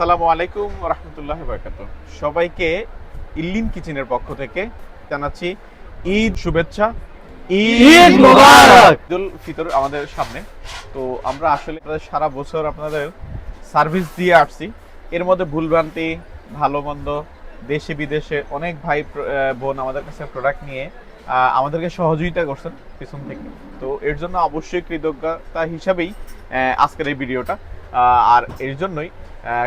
আসসালামু আলাইকুম রাহমাতুল্লাহি ওয়া বারাকাতুহু। সবাইকে ইল্লিন কিচেনের পক্ষ থেকে জানাচ্ছি ঈদ শুভেচ্ছা। ঈদ মোবারক। ঈদুল ফিতর আমাদের সামনে। তো আমরা আসলে সারা বছর আপনাদের সার্ভিস দিয়ে আসছি। এর মধ্যে ভুলভ্রান্তি, ভালো মন্দ, দেশে বিদেশে অনেক ভাই বোন আমাদের কাছে প্রোডাক্ট নিয়ে আমাদেরকে সহযোগিতা করছেন পিছন থেকে। তো এর জন্য অবশ্যই কৃতজ্ঞতা হিসাবেই আজকের এই ভিডিওটা। আর এর জন্যই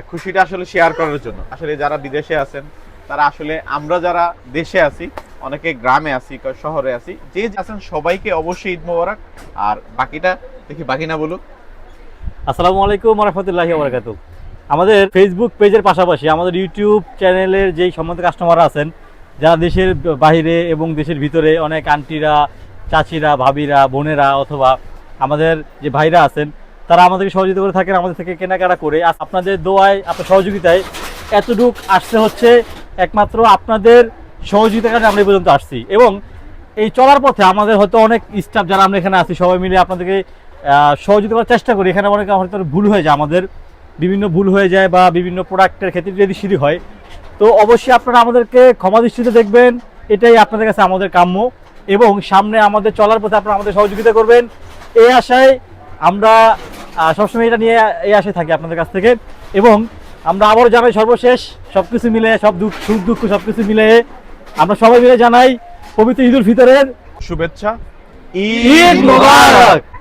খুশিটা আসলে শেয়ার করার জন্য। আসলে যারা বিদেশে আছেন তারা আসলে আমরা যারা দেশে আছি, অনেকে গ্রামে আছি, শহরে আছি, যে আছেন সবাইকে অবশ্যই ঈদ মোবারক। আর বাকিটা দেখি বাকি না বলুক। আসসালামু আলাইকুম রাহমাতুল্লাহি ওয়া বারাকাতুহু। আমাদের ফেসবুক পেজের পাশাপাশি আমাদের ইউটিউব চ্যানেলের যেই সম্মানিত কাস্টমাররা আছেন, যারা দেশের বাইরে এবং দেশের ভিতরে, অনেক আন্টিরা, চাচিরা, ভাবিরা, বোনেরা অথবা আমাদের যে ভাইরা আছেন, তারা আমাদেরকে সহযোগিতা করে থাকেন, আমাদের থেকে কেনাকাটা করে। আপনাদের দোয়ায়, আপনার সহযোগিতায় এতটুক আসতে হচ্ছে একমাত্র আপনাদের সহযোগিতার কারণে আমরা এই পর্যন্ত আসছি। এবং এই চলার পথে আমাদের হয়তো অনেক স্টাফ যারা আমরা এখানে আছি সবাই মিলে আপনাদেরকে সহযোগিতা করার চেষ্টা করি। এখানে অনেক হয়তো ভুল হয়ে যায়, আমাদের বিভিন্ন ভুল হয়ে যায় বা বিভিন্ন প্রোডাক্টের ক্ষেত্রে যদি সিঁড়ি হয়, তো অবশ্যই আপনারা আমাদেরকে ক্ষমা দৃষ্টিতে দেখবেন। এটাই আপনাদের কাছে আমাদের কাম্য। এবং সামনে আমাদের চলার পথে আপনারা আমাদের সহযোগিতা করবেন, এই আশায় আমরা সবসময় এটা নিয়ে এই আশায় থাকি আপনাদের কাছ থেকে। এবং আমরা আবারও জানাই, সর্বশেষ সব কিছু মিলে, সব সুখ দুঃখ সব কিছু মিলে আমরা সবাই মিলে জানাই পবিত্র ঈদুল ফিতরের শুভেচ্ছা। ঈদ মোবারক।